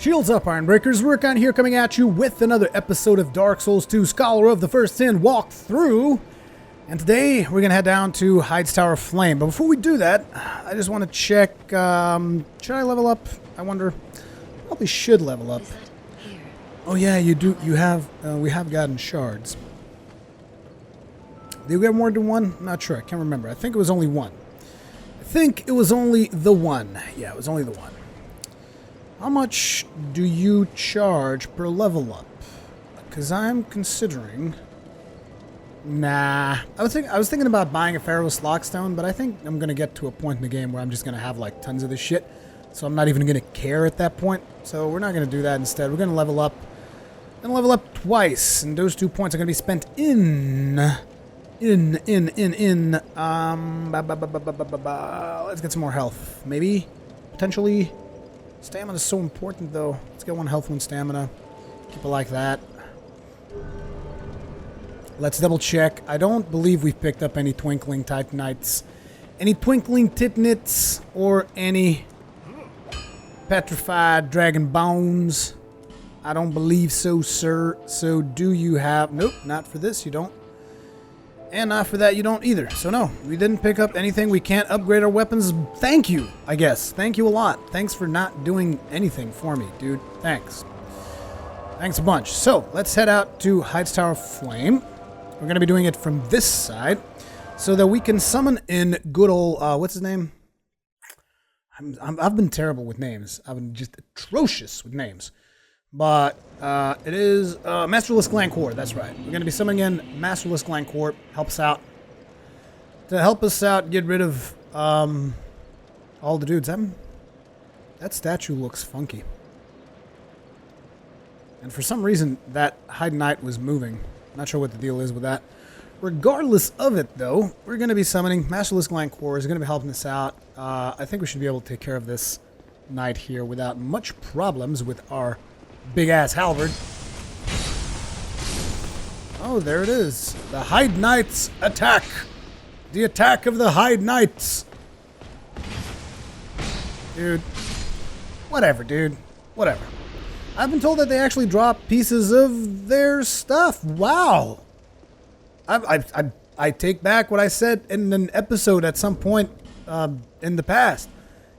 Shields up, Ironbreakers. Rurikhan here, coming at you with another episode of Dark Souls 2 Scholar of the First Sin walkthrough. And today, we're going to head down to Heide's Tower of Flame. But before we do that, I just want to check, should I level up? I wonder. Probably should level up. Oh yeah, you do. You have, we have gotten shards. Did we get more than one? I'm not sure. I can't remember. I think it was only one. I think it was only the one. Yeah, it was only the one. How much do you charge per level up? Because I'm considering... Nah. I was thinking about buying a Pharaoh's Lockstone, but I think I'm going to get to a point in the game where I'm just going to have like tons of this shit. So I'm not even going to care at that point. So we're not going to do that instead. We're going to level up. We're going to level up twice. And those 2 points are going to be spent let's get some more health. Maybe? Potentially? Stamina is so important, though. Let's get 1 health, 1 stamina. Keep it like that. Let's double check. I don't believe we've picked up any Twinkling Titanites. Any Twinkling Titanites or any Petrified Dragon Bones. I don't believe so, sir. So do you have... Nope, not for this, you don't. And not for that, you don't either. So no, we didn't pick up anything. We can't upgrade our weapons. Thank you, I guess. Thank you a lot. Thanks for not doing anything for me, dude. Thanks. Thanks a bunch. So, let's head out to Heide's Tower of Flame. We're going to be doing it from this side so that we can summon in good old... what's his name? I've been terrible with names. I've been just atrocious with names. But it is Masterless Glancore, that's right. We're going to be summoning in Masterless Glancore. Helps out. To help us out, get rid of all the dudes. That statue looks funky. And for some reason, that Heide Knight was moving. Not sure what the deal is with that. Regardless of it, though, we're going to be summoning Masterless Glancore. Is going to be helping us out. I think we should be able to take care of this knight here without much problems with our... big-ass halberd. Oh, there it is. The Heide Knights attack. The attack of the Heide Knights. Dude. Whatever, dude. Whatever. I've been told that they actually drop pieces of their stuff. Wow. I take back what I said in an episode at some point in the past.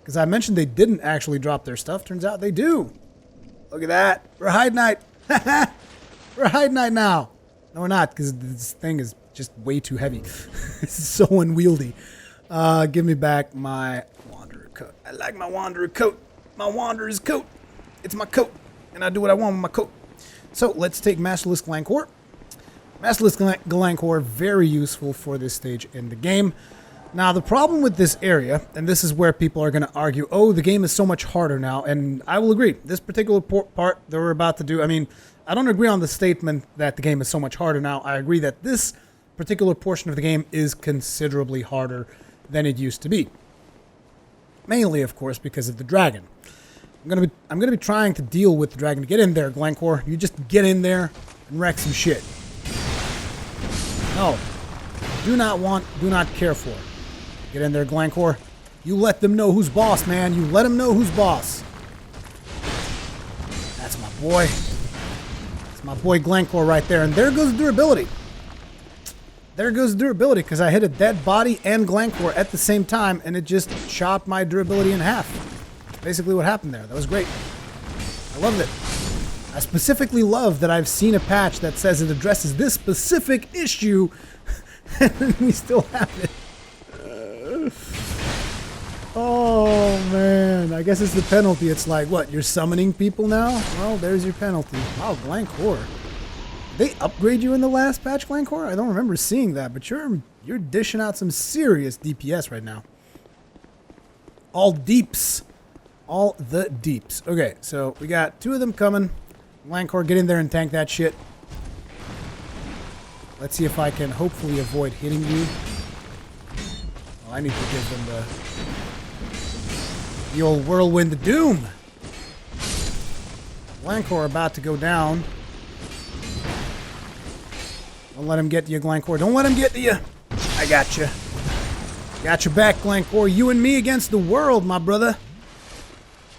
Because I mentioned they didn't actually drop their stuff. Turns out they do. Look at that. We're a Heide Knight. We're a Heide Knight now. No, we're not, because this thing is just way too heavy. It's so unwieldy. Give me back my Wanderer coat. I like my Wanderer coat. My Wanderer's coat. It's my coat. And I do what I want with my coat. So, let's take Masterless Glancore. Masterless Glancore, very useful for this stage in the game. Now, the problem with this area, and this is where people are going to argue, oh, the game is so much harder now, and I will agree. This particular part that we're about to do, I mean, I don't agree on the statement that the game is so much harder now. I agree that this particular portion of the game is considerably harder than it used to be. Mainly, of course, because of the dragon. I'm gonna be trying to deal with the dragon. Get in there, Glancore. You just get in there and wreck some shit. No. Do not care for. Get in there, Glancore. You let them know who's boss, man. You let them know who's boss. That's my boy. That's my boy Glancore right there. And there goes durability. There goes durability, because I hit a dead body and Glancore at the same time, and it just chopped my durability in half. That's basically what happened there. That was great. I loved it. I specifically love that I've seen a patch that says it addresses this specific issue, and we still have it. Oh, man. I guess it's the penalty. It's like, what, you're summoning people now? Well, there's your penalty. Wow, Glancore. Did they upgrade you in the last patch, Glancore? I don't remember seeing that, but you're dishing out some serious DPS right now. All deeps. All the deeps. Okay, so we got 2 of them coming. Glancore, get in there and tank that shit. Let's see if I can hopefully avoid hitting you. Well, I need to give them the old Whirlwind of Doom. Glancore about to go down. Don't let him get to you, Glancore. Don't let him get to you. I got you. Got your back, Glancore. You and me against the world, my brother.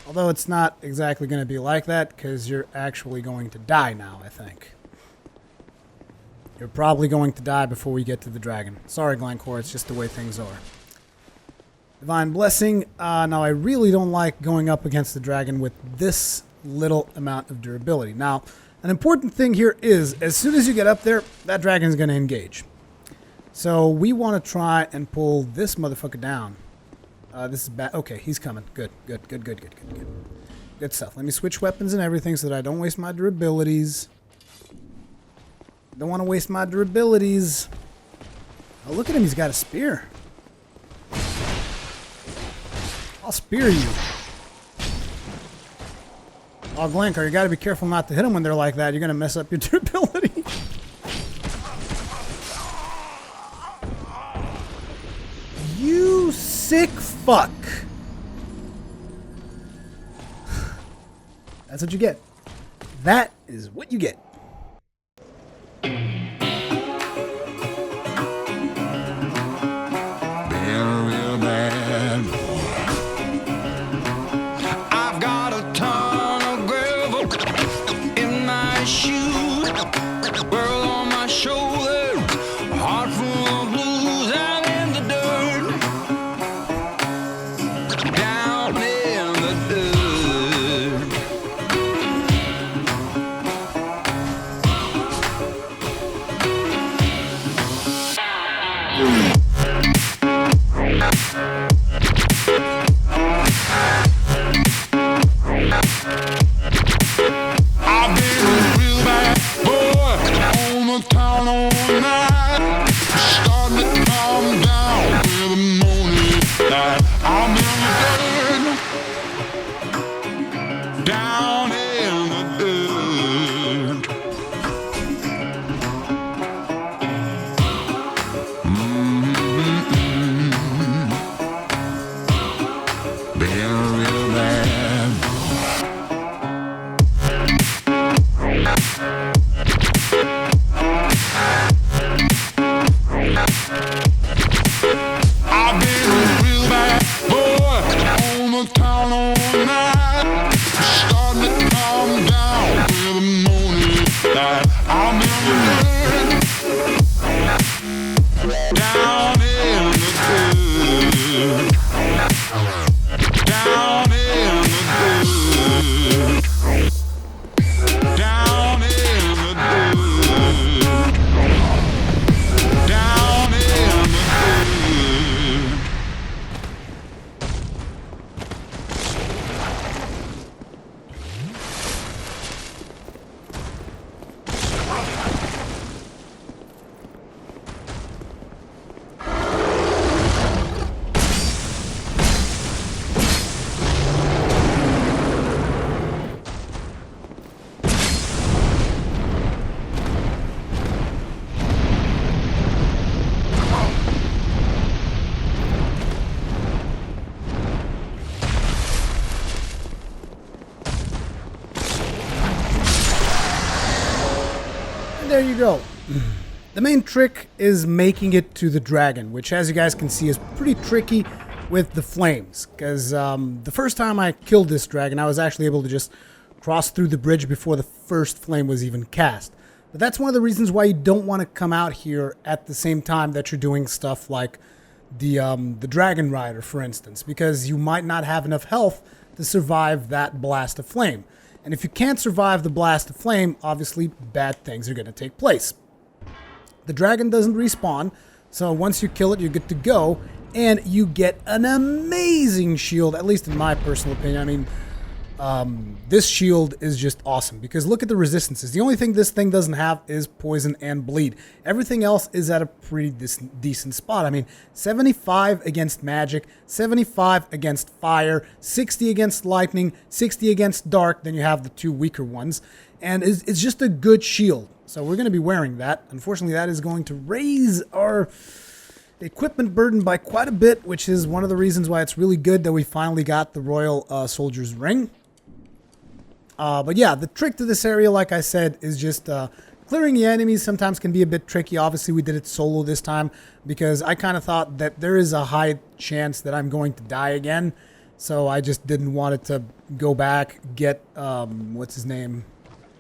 Although it's not exactly going to be like that, because you're actually going to die now, I think. You're probably going to die before we get to the dragon. Sorry, Glencore, it's just the way things are. Divine Blessing. Now, I really don't like going up against the dragon with this little amount of durability. Now, an important thing here is, as soon as you get up there, that dragon is going to engage. So we want to try and pull this motherfucker down. This is bad. Okay, he's coming. Good. Good stuff. Let me switch weapons and everything so that I don't waste my durabilities. Don't want to waste my durabilities. Oh, look at him. He's got a spear. I'll spear you. Oh, Glencar, you got to be careful not to hit them when they're like that. You're going to mess up your durability. You sick fuck. That's what you get. That is what you get. Real bad. I've got a ton of gravel in my shoes, world on my shoulder, heart full of blues. I'm in the dirt, down in the dirt. I've been a real bad boy on the town all night, starting to calm down with the morning light. I'm in the dirt, down in the dirt. Been real bad. I've been a real bad boy on the town all night, starting to calm down with the morning light. I'm in the dirt, down in the dirt, down in the dirt, down in the dirt, down in the dirt. And there you go. The main trick is making it to the dragon, which, as you guys can see, is pretty tricky with the flames. Because the first time I killed this dragon, I was actually able to just cross through the bridge before the first flame was even cast. But that's one of the reasons why you don't want to come out here at the same time that you're doing stuff like the Dragon Rider, for instance, because you might not have enough health to survive that blast of flame. And if you can't survive the blast of flame, obviously bad things are going to take place. The dragon doesn't respawn, so once you kill it, you're good to go, and you get an amazing shield, at least in my personal opinion. I mean, this shield is just awesome, because look at the resistances. The only thing this thing doesn't have is poison and bleed. Everything else is at a pretty decent spot. I mean, 75 against magic, 75 against fire, 60 against lightning, 60 against dark, then you have the two weaker ones, and it's just a good shield. So we're going to be wearing that. Unfortunately, that is going to raise our equipment burden by quite a bit, which is one of the reasons why it's really good that we finally got the Royal Soldier's Ring. But yeah, the trick to this area, like I said, is just clearing the enemies sometimes can be a bit tricky. Obviously, we did it solo this time because I kind of thought that there is a high chance that I'm going to die again. So I just didn't want it to go back, get, what's his name?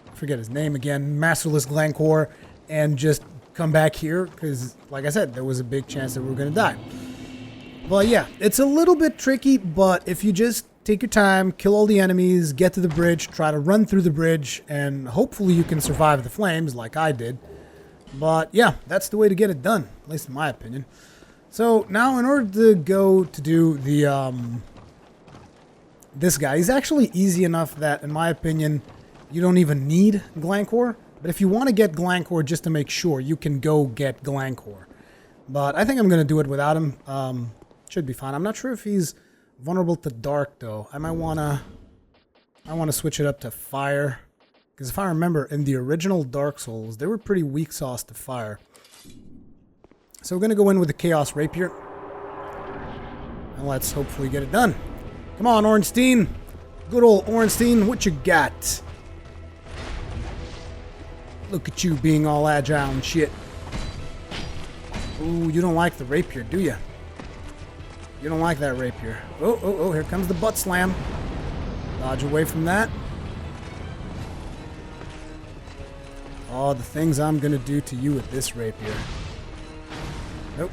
I forget his name again. Masterless Glencore, and just come back here, because, like I said, there was a big chance that we were going to die. But yeah, it's a little bit tricky, but if you just take your time, kill all the enemies, get to the bridge, try to run through the bridge, and hopefully you can survive the flames like I did. But yeah, that's the way to get it done, at least in my opinion. So now in order to go to do the, this guy, he's actually easy enough that, in my opinion, you don't even need Glencore. But if you want to get Glencore just to make sure, you can go get Glencore. But I think I'm going to do it without him. Should be fine. I'm not sure if he's vulnerable to dark, though. I want to switch it up to fire. Because if I remember, in the original Dark Souls, they were pretty weak sauce to fire. So we're going to go in with the Chaos Rapier. And let's hopefully get it done. Come on, Ornstein. Good old Ornstein, what you got? Look at you being all agile and shit. Ooh, you don't like the rapier, do you? You don't like that rapier. Oh, here comes the butt slam. Dodge away from that. Oh, the things I'm gonna do to you with this rapier. Nope.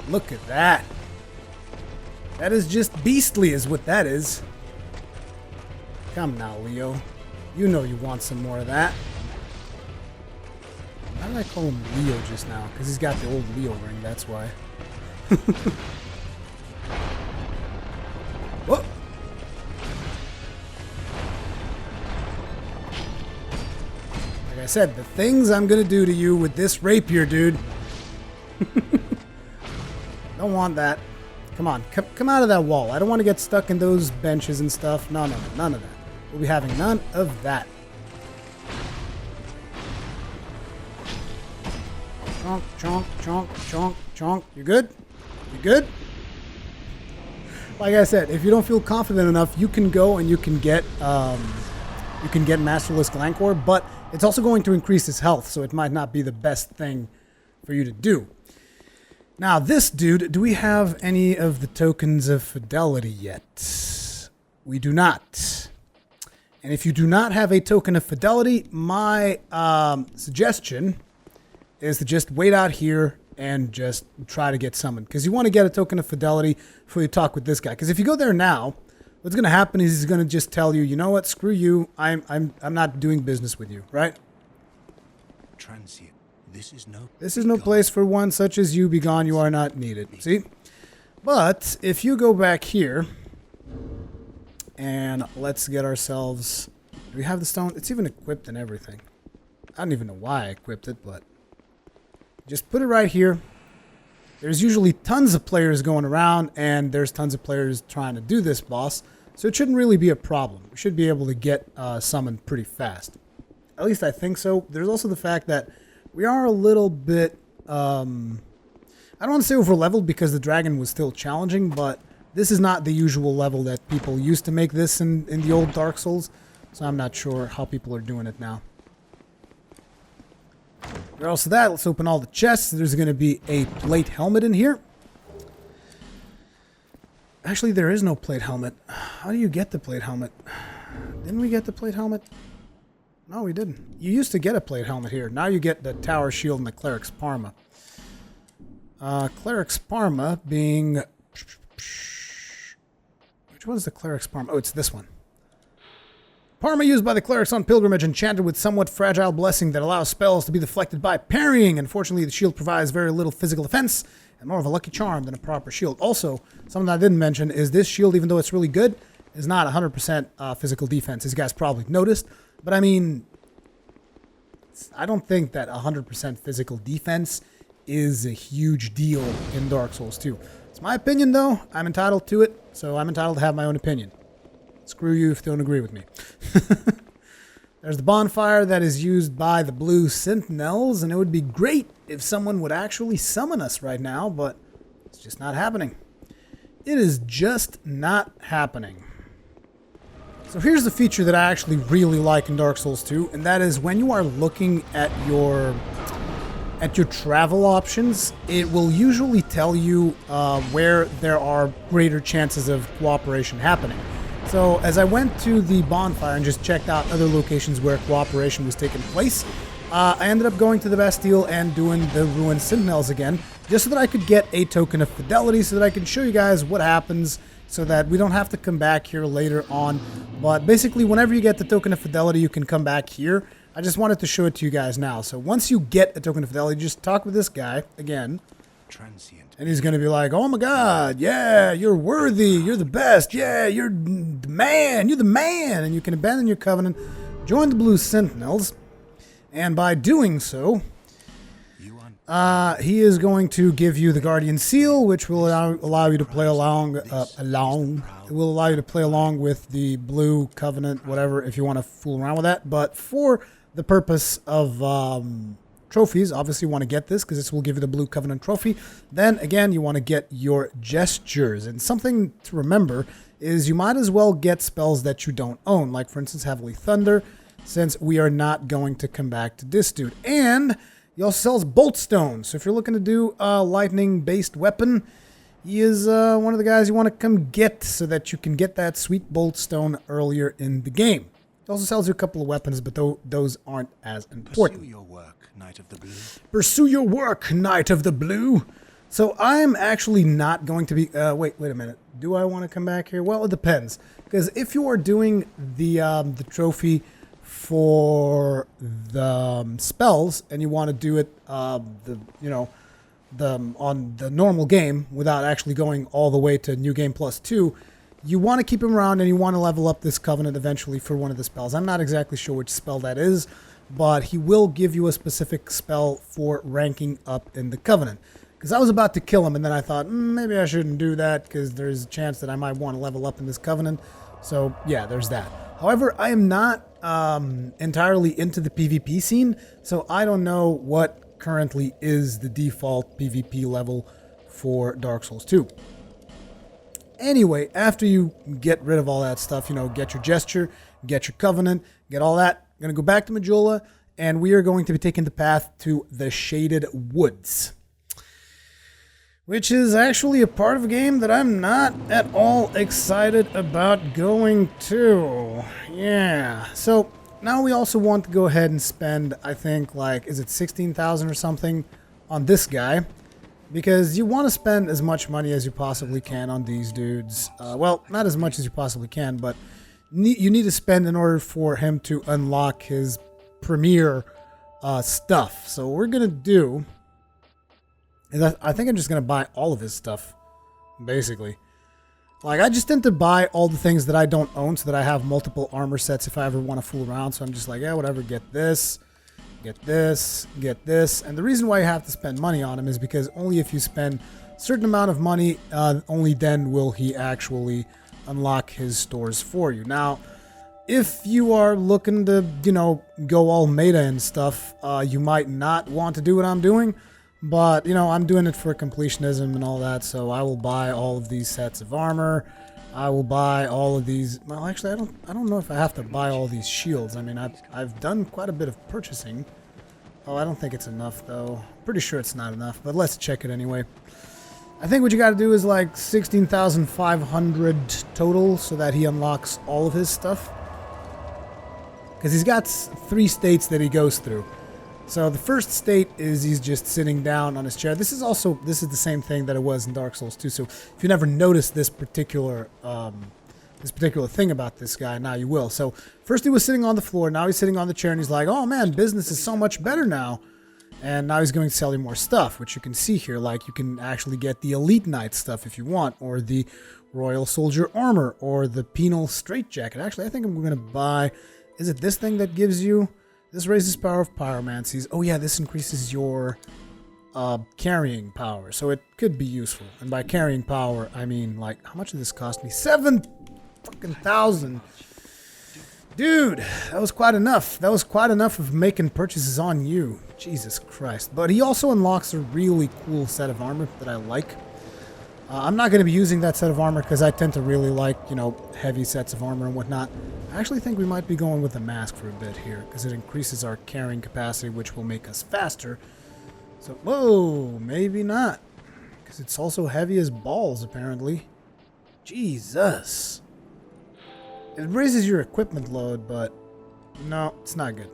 Look at that. That is just beastly is what that is. Come now, Leo. You know you want some more of that. Why did I call him Leo just now? Because he's got the old Leo ring, that's why. Whoa! Like I said, the things I'm gonna do to you with this rapier, dude. Don't want that. Come on, come out of that wall. I don't want to get stuck in those benches and stuff. No, none of that. We'll be having none of that. Chonk, chonk, chonk, chonk, chonk. You good? You good? Like I said, if you don't feel confident enough, you can go and you can get Masterless Glencore, but it's also going to increase his health, so it might not be the best thing for you to do. Now, this dude, do we have any of the tokens of fidelity yet? We do not. And if you do not have a token of fidelity, my suggestion is to just wait out here and just try to get summoned. Because you want to get a token of fidelity before you talk with this guy. Because if you go there now, what's going to happen is he's going to just tell you, you know what, screw you, I'm not doing business with you, right? Transient. This is no place for one such as you. Be gone, you are not needed. See? But if you go back here, and let's get ourselves... Do we have the stone? It's even equipped and everything. I don't even know why I equipped it, but... Just put it right here. There's usually tons of players going around, and there's tons of players trying to do this boss, so it shouldn't really be a problem. We should be able to get summoned pretty fast. At least I think so. There's also the fact that we are a little bit... I don't want to say over-leveled because the dragon was still challenging, but this is not the usual level that people used to make this in the old Dark Souls, so I'm not sure how people are doing it now. Regardless of that, let's open all the chests. There's going to be a plate helmet in here. Actually, there is no plate helmet. How do you get the plate helmet? Didn't we get the plate helmet? No, we didn't. You used to get a plate helmet here. Now you get the Tower Shield and the Cleric's Parma. Cleric's Parma being... Which one's the Cleric's Parma? Oh, it's this one. Parma used by the clerics on pilgrimage, enchanted with somewhat fragile blessing that allows spells to be deflected by parrying. Unfortunately, the shield provides very little physical defense and more of a lucky charm than a proper shield. Also, something I didn't mention is this shield, even though it's really good, is not 100% physical defense. As you guys probably noticed. But I mean, I don't think that 100% physical defense is a huge deal in Dark Souls 2. It's my opinion, though. I'm entitled to it, so I'm entitled to have my own opinion. Screw you if you don't agree with me. There's the bonfire that is used by the blue Sentinels, and it would be great if someone would actually summon us right now, but it's just not happening. It is just not happening. So here's the feature that I actually really like in Dark Souls 2, and that is when you are looking at your at your travel options, it will usually tell you where there are greater chances of cooperation happening. So as I went to the bonfire and just checked out other locations where cooperation was taking place, I ended up going to the Bastille and doing the ruined Sentinels again, just so that I could get a token of fidelity, so that I can show you guys what happens, so that we don't have to come back here later on. But basically, whenever you get the token of fidelity, you can come back here. I just wanted to show it to you guys now. So once you get a token of fidelity, just talk with this guy again. Transient. And he's going to be like, oh my god, yeah, you're worthy, you're the best, yeah, you're the man, you're the man. And you can abandon your covenant, join the Blue Sentinels. And by doing so, he is going to give you the Guardian Seal, which will allow you to play along. It will allow you to play along with the Blue Covenant, whatever, if you want to fool around with that. But for the purpose of trophies, obviously you want to get this, because this will give you the Blue Covenant trophy. Then, again, you want to get your gestures. And something to remember is you might as well get spells that you don't own, like, for instance, Heavily Thunder, since we are not going to come back to this dude. And he also sells Bolt Stone. So if you're looking to do a lightning-based weapon, he is one of the guys you want to come get, so that you can get that sweet Bolt Stone earlier in the game. He also sells you a couple of weapons, but those aren't as important. Pursue your work, Knight of the Blue. Pursue your work, Knight of the Blue. So I'm actually not going to be... wait a minute. Do I want to come back here? Well, it depends. Because if you are doing the trophy for the spells, and you want to do it on the normal game without actually going all the way to New Game Plus 2, you want to keep him around and you want to level up this Covenant eventually for one of the spells. I'm not exactly sure which spell that is, but he will give you a specific spell for ranking up in the Covenant. Because I was about to kill him, and then I thought, maybe I shouldn't do that, because there's a chance that I might want to level up in this Covenant. So yeah, there's that. However, I am not entirely into the PvP scene, so I don't know what currently is the default PvP level for Dark Souls 2. Anyway, after you get rid of all that stuff, get your gesture, get your covenant, get all that, I'm going to go back to Majula, and we are going to be taking the path to the Shaded Woods, which is actually a part of a game that I'm not at all excited about going to. Yeah. So now we also want to go ahead and spend, I think, is it 16,000 or something on this guy? Because you want to spend as much money as you possibly can on these dudes. Well, not as much as you possibly can, but you need to spend in order for him to unlock his premier stuff. So what we're going to do... I think I'm just going to buy all of his stuff, basically. I just tend to buy all the things that I don't own so that I have multiple armor sets if I ever want to fool around. So I'm just like, yeah, whatever, get this, get this, get this. And the reason why you have to spend money on him is because only if you spend a certain amount of money, only then will he actually unlock his stores for you. Now, if you are looking to, go all meta and stuff, you might not want to do what I'm doing. But, I'm doing it for completionism and all that, so I will buy all of these sets of armor. I will buy all of these... Well, actually, I don't know if I have to buy all these shields. I mean, I've done quite a bit of purchasing. Oh, I don't think it's enough, though. Pretty sure it's not enough, but let's check it anyway. I think what you gotta do is 16,500 total so that he unlocks all of his stuff. Because he's got 3 states that he goes through. So the first state is he's just sitting down on his chair. This is the same thing that it was in Dark Souls 2. So if you never noticed this particular thing about this guy, now you will. So first he was sitting on the floor, now he's sitting on the chair, and he's like, oh man, business is so much better now. And now he's going to sell you more stuff, which you can see here. You can actually get the Elite Knight stuff if you want, or the Royal Soldier Armor, or the Penal Straitjacket. Actually, I think I'm going to buy... Is it this thing that gives you... This raises power of pyromancies. Oh yeah, this increases your carrying power, so it could be useful. And by carrying power, I mean, how much did this cost me? 7,000. Dude, that was quite enough. That was quite enough of making purchases on you. Jesus Christ. But he also unlocks a really cool set of armor that I like. I'm not going to be using that set of armor because I tend to really like, heavy sets of armor and whatnot. I actually think we might be going with the mask for a bit here because it increases our carrying capacity, which will make us faster. So, whoa, maybe not. Because it's also heavy as balls, apparently. Jesus. It raises your equipment load, but no, it's not good.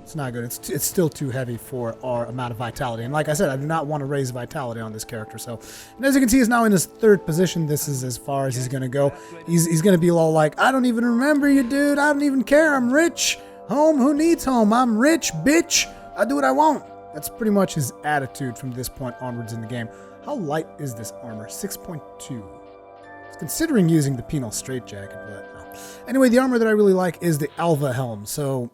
It's not good. It's still too heavy for our amount of vitality. And like I said, I do not want to raise vitality on this character. So, and as you can see, he's now in his 3rd position. This is as far as he's going to go. He's going to be all like, I don't even remember you, dude. I don't even care. I'm rich. Home? Who needs home? I'm rich, bitch. I do what I want. That's pretty much his attitude from this point onwards in the game. How light is this armor? 6.2. Considering using the penal straitjacket, but no. Anyway, the armor that I really like is the Alva helm. So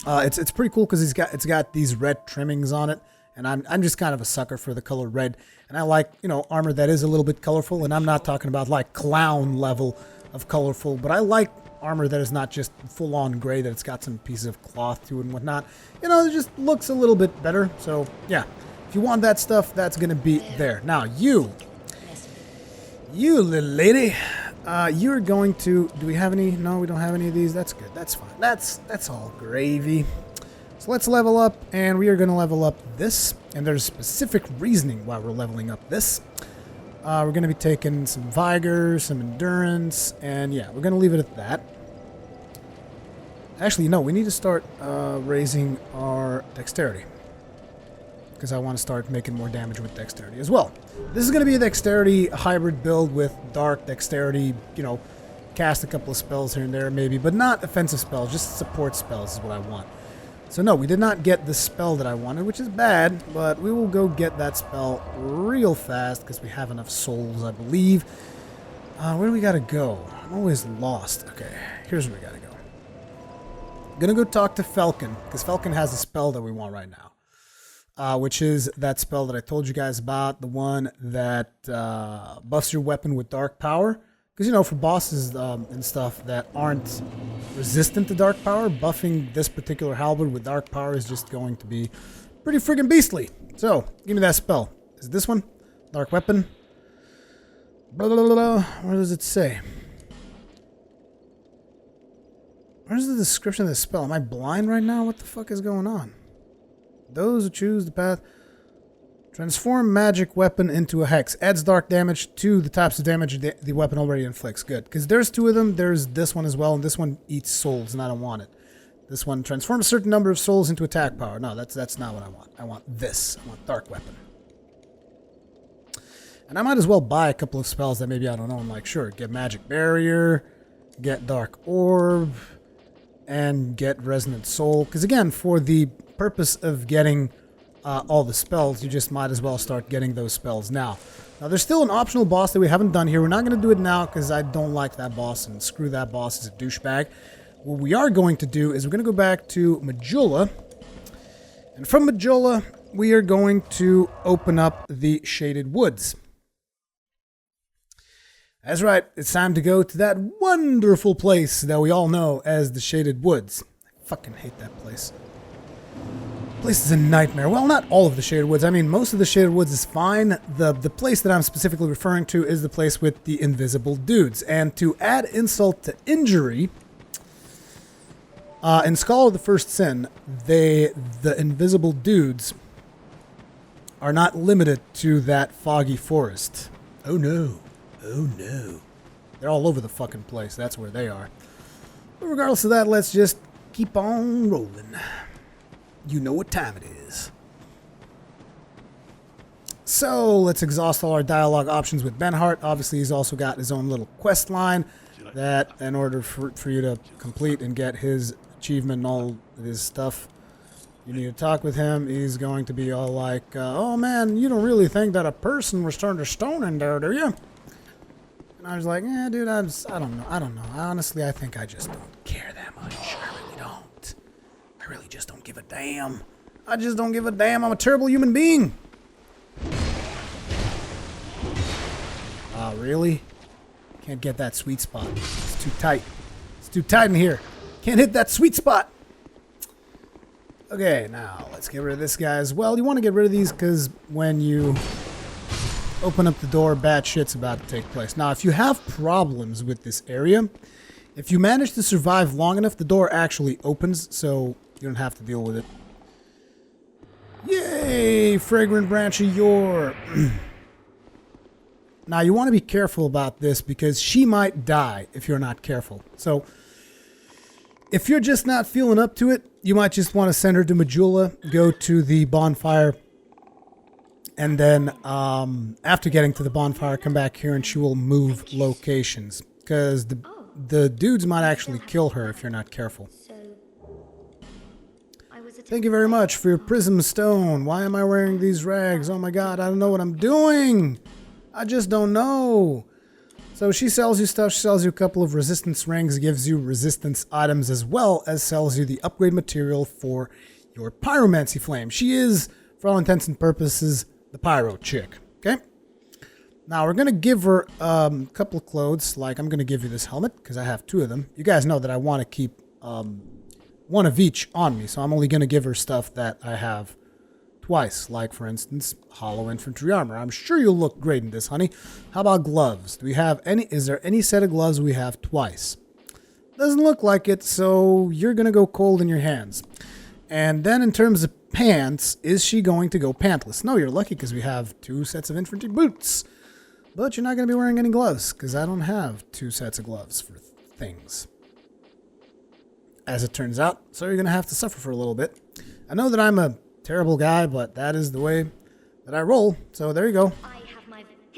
it's pretty cool because it's got these red trimmings on it, and I'm just kind of a sucker for the color red, and I like, you know, armor that is a little bit colorful, and I'm not talking about like clown level of colorful, but I like armor that is not just full on gray, that it's got some pieces of cloth to it and whatnot. You know, it just looks a little bit better. So yeah, if you want that stuff, that's gonna be there. Now you little lady, you're going to, do we have any? No, we don't have any of these. That's good. That's fine. That's all gravy. So let's level up, and we are going to level up this, and there's specific reasoning why we're leveling up this. We're going to be taking some vigor, some endurance, and yeah, we're going to leave it at that. Actually, no, we need to start raising our dexterity, because I want to start making more damage with dexterity as well. This is going to be a dexterity hybrid build with dark dexterity, you know, cast a couple of spells here and there maybe, but not offensive spells, just support spells is what I want. So no, we did not get the spell that I wanted, which is bad, but we will go get that spell real fast because we have enough souls, I believe. Where do we got to go? I'm always lost. Okay, here's where we got to go. I'm going to go talk to Falcon, because Falcon has a spell that we want right now. Which is that spell that I told you guys about, the one that buffs your weapon with dark power. Because, you know, for bosses and stuff that aren't resistant to dark power, buffing this particular halberd with dark power is just going to be pretty friggin' beastly. So, give me that spell. Is it this one? Dark weapon? Blah, blah, blah, blah. What does it say? Where's the description of this spell? Am I blind right now? What the fuck is going on? Those who choose the path. Transform magic weapon into a hex. Adds dark damage to the types of damage the weapon already inflicts. Good. Because there's 2 of them. There's this one as well. And this one eats souls, and I don't want it. This one transforms a certain number of souls into attack power. No, that's not what I want. I want this. I want dark weapon. And I might as well buy a couple of spells that maybe, I don't know, I'm like, sure, get magic barrier, get dark orb, and get resonant soul. Because again, for the purpose of getting all the spells, you just might as well start getting those spells now. Now, there's still an optional boss that we haven't done here. We're not going to do it now because I don't like that boss, and screw that boss, he's a douchebag. What we are going to do is we're going to go back to Majula, and from Majula, we are going to open up the Shaded Woods. That's right, it's time to go to that wonderful place that we all know as the Shaded Woods. I fucking hate that place. Place is a nightmare. Well, not all of the Shaded Woods. I mean, most of the Shaded Woods is fine. The place that I'm specifically referring to is the place with the invisible dudes. And to add insult to injury, in Scholar of the First Sin, the invisible dudes are not limited to that foggy forest. Oh no. Oh no. They're all over the fucking place. That's where they are. But regardless of that, let's just keep on rolling. You know what time it is. So, let's exhaust all our dialogue options with Benhart. Obviously, he's also got his own little quest line that, in order for you to complete and get his achievement and all his stuff, you need to talk with him. He's going to be all like, oh man, you don't really think that a person was turned to stone in there, do you? And I was like, yeah, dude, I don't know. Honestly, I think I just don't care that much. I really don't. I really just don't give a damn. I just don't give a damn. I'm a terrible human being. Really? Can't get that sweet spot. It's too tight. It's too tight in here. Can't hit that sweet spot. Okay, now let's get rid of this guy as well. You want to get rid of these because when you open up the door, bad shit's about to take place. Now, if you have problems with this area, if you manage to survive long enough, the door actually opens, so you don't have to deal with it. Yay! Fragrant branch of yore. Now, you want to be careful about this because she might die if you're not careful. So, if you're just not feeling up to it, you might just want to send her to Majula, go to the bonfire, and then after getting to the bonfire, come back here and she will move locations. Because the dudes might actually kill her if you're not careful. Thank you very much for your prism stone. Why am I wearing these rags? Oh my god, I don't know what I'm doing. I just don't know. So she sells you stuff. She sells you a couple of resistance rings, gives you resistance items, as well as sells you the upgrade material for your pyromancy flame. She is, for all intents and purposes, the pyro chick. Okay? Now we're going to give her a couple of clothes. Like, I'm going to give you this helmet because I have 2 of them. You guys know that I want to keep one of each on me. So I'm only going to give her stuff that I have twice, like for instance, hollow infantry armor. I'm sure you'll look great in this, honey. How about gloves? Do we have any? Is there any set of gloves we have twice? Doesn't look like it, so you're gonna go cold in your hands. And then in terms of pants, is she going to go pantless? No, you're lucky because we have 2 sets of infantry boots. But you're not gonna be wearing any gloves because I don't have 2 sets of gloves for things. As it turns out, so you're gonna have to suffer for a little bit. I know that I'm a terrible guy, but that is the way that I roll. So there you go.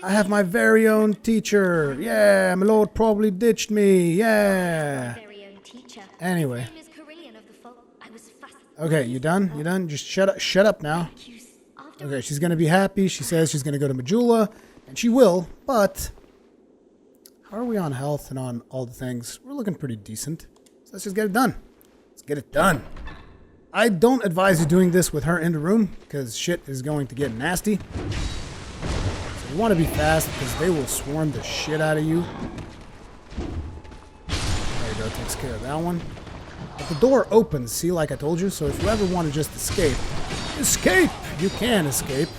I have my very own teacher. Yeah, my lord probably ditched me. Yeah. Anyway. Okay, you done? You done? Just shut up now. Okay, she's gonna be happy. She says she's gonna go to Majula, and she will, but how are we on health and on all the things? We're looking pretty decent. So let's just get it done. Let's get it done. I don't advise you doing this with her in the room, because shit is going to get nasty. So you want to be fast, because they will swarm the shit out of you. There you go, takes care of that one. But the door opens, see, like I told you, so if you ever want to just escape, escape! You can escape.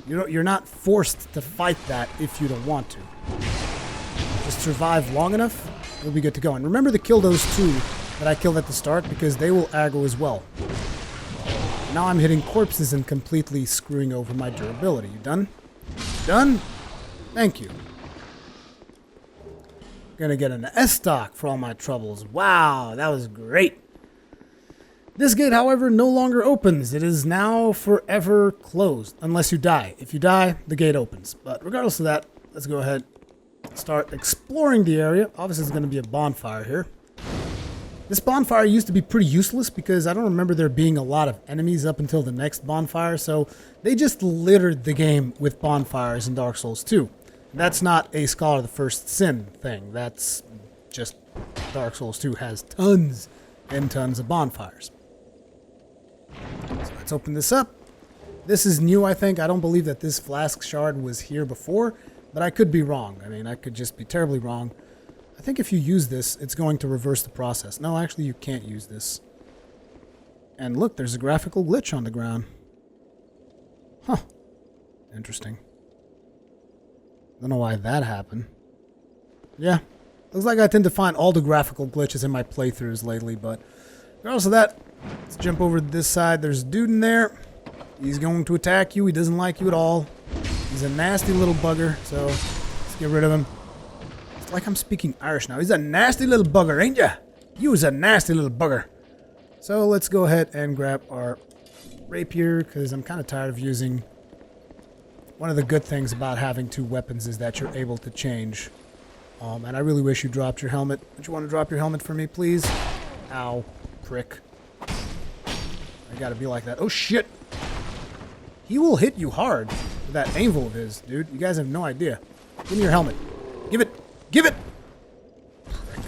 You're not forced to fight that if you don't want to. Just survive long enough, you'll be good to go. And remember to kill those 2 that I killed at the start, because they will aggro as well. Now I'm hitting corpses and completely screwing over my durability. You done? Done? Thank you. Gonna get an S-stock for all my troubles. Wow, that was great. This gate, however, no longer opens. It is now forever closed, unless you die. If you die, the gate opens. But regardless of that, let's go ahead and start exploring the area. Obviously, there's going to be a bonfire here. This bonfire used to be pretty useless because I don't remember there being a lot of enemies up until the next bonfire, so they just littered the game with bonfires in Dark Souls 2. That's not a Scholar of the First Sin thing. That's just Dark Souls 2 has tons and tons of bonfires. So let's open this up. This is new, I think. I don't believe that this flask shard was here before, but I could be wrong. I mean, I could just be terribly wrong. I think if you use this, it's going to reverse the process. No, actually, you can't use this. And look, there's a graphical glitch on the ground. Huh. Interesting. Don't know why that happened. Yeah. Looks like I tend to find all the graphical glitches in my playthroughs lately, but regardless of that, let's jump over to this side. There's a dude in there. He's going to attack you. He doesn't like you at all. He's a nasty little bugger, so let's get rid of him. It's like I'm speaking Irish now. He's a nasty little bugger, ain't ya? You's a nasty little bugger. So let's go ahead and grab our rapier, because I'm kind of tired of using... One of the good things about having 2 weapons is that you're able to change. And I really wish you dropped your helmet. Would you want to drop your helmet for me, please? Ow, prick. I gotta be like that. Oh, shit! He will hit you hard with that anvil of his, dude. You guys have no idea. Give me your helmet. Give it! Give it! Prick.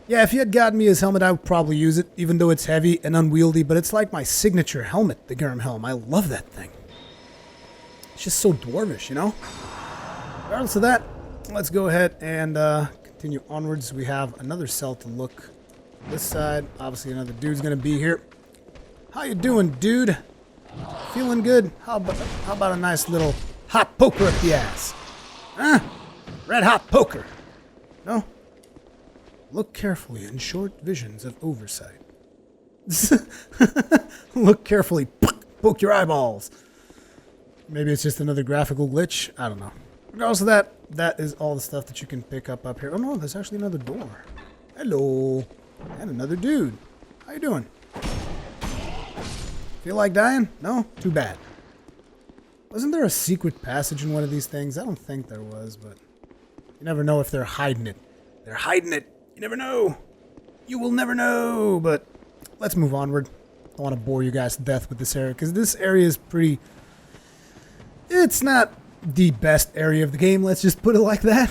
Yeah, if he had gotten me his helmet, I would probably use it, even though it's heavy and unwieldy, but it's like my signature helmet, the Gurm helm. I love that thing. It's just so dwarvish, you know? Regardless of that, let's go ahead and continue onwards. We have another cell to look this side. Obviously, another dude's gonna be here. How you doing, dude? Feeling good? How about a nice little hot poker up the ass? Huh? Red hot poker. No? Look carefully in short visions of oversight. Look carefully. Poke your eyeballs. Maybe it's just another graphical glitch. I don't know. Regardless of that, that is all the stuff that you can pick up here. Oh no, there's actually another door. Hello. And another dude. How you doing? Feel like dying? No? Too bad. Wasn't there a secret passage in one of these things? I don't think there was, but you never know if they're hiding it. They're hiding it. You never know. You will never know. But let's move onward. I don't want to bore you guys to death with this area, because this area is pretty... It's not the best area of the game, let's just put it like that.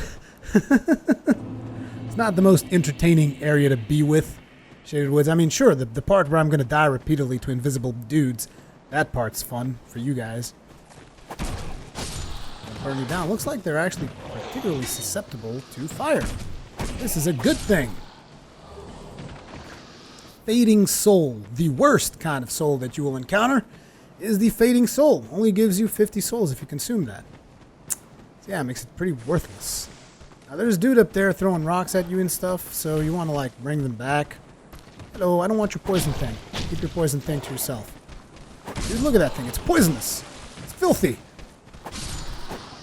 It's not the most entertaining area to be with, Shaded Woods. I mean, sure, the part where I'm going to die repeatedly to invisible dudes, that part's fun for you guys. Burn you down. Looks like they're actually particularly susceptible to fire. This is a good thing. Fading Soul. The worst kind of soul that you will encounter is the Fading Soul. Only gives you 50 souls if you consume that. So yeah, it makes it pretty worthless. Now there's a dude up there throwing rocks at you and stuff, so you want to like bring them back. Hello, I don't want your poison thing. Keep your poison thing to yourself. Dude, look at that thing. It's poisonous. It's filthy.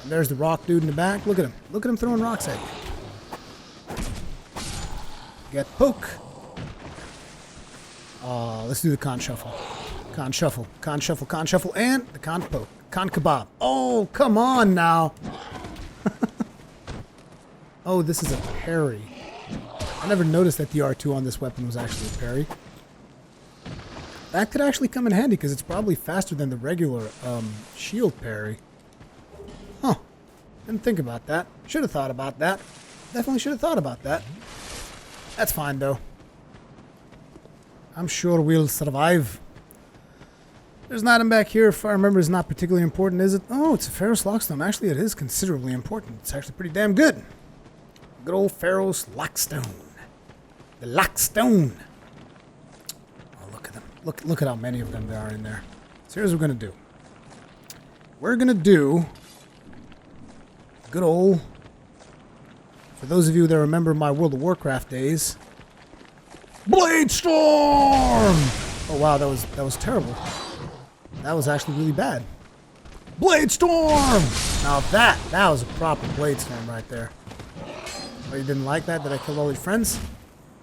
And there's the rock dude in the back. Look at him. Look at him throwing rocks at you. Get poke. Let's do the con shuffle. Con shuffle, con shuffle, con shuffle, and the con poke. Con kebab. Oh, come on now. Oh, this is a parry. I never noticed that the R2 on this weapon was actually a parry. That could actually come in handy because it's probably faster than the regular shield parry. Huh. Didn't think about that. Should have thought about that. Definitely should have thought about that. That's fine, though. I'm sure we'll survive. There's an item back here, if I remember, is not particularly important, is it? Oh, it's a Pharaoh's Lockstone. Actually, it is considerably important. It's actually pretty damn good. Good old Pharaoh's Lockstone. The Lockstone. Oh, look at them. Look at how many of them there are in there. So here's what we're going to do. We're going to do good old, for those of you that remember my World of Warcraft days, Blade Storm! Oh wow, that was terrible. That was actually really bad. Blade Storm! Now that was a proper Blade Storm right there. Oh, you didn't like that? That I killed all your friends?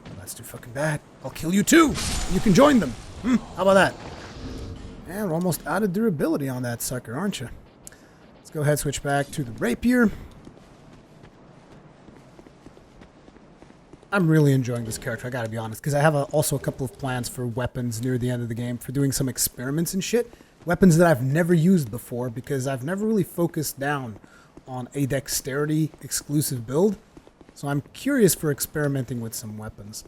Well, that's too fucking bad. I'll kill you too! You can join them! How about that? And we're almost out of durability on that sucker, aren't you? Let's go ahead and switch back to the Rapier. I'm really enjoying this character, I gotta be honest, because I have also a couple of plans for weapons near the end of the game, for doing some experiments and shit. Weapons that I've never used before, because I've never really focused down on a dexterity exclusive build. So I'm curious for experimenting with some weapons.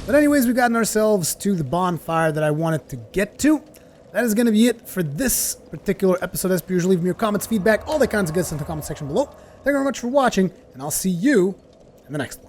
But anyways, we've gotten ourselves to the bonfire that I wanted to get to. That is going to be it for this particular episode. As per usual, leave me your comments, feedback, all that kinds of good stuff in the comment section below. Thank you very much for watching, and I'll see you in the next one.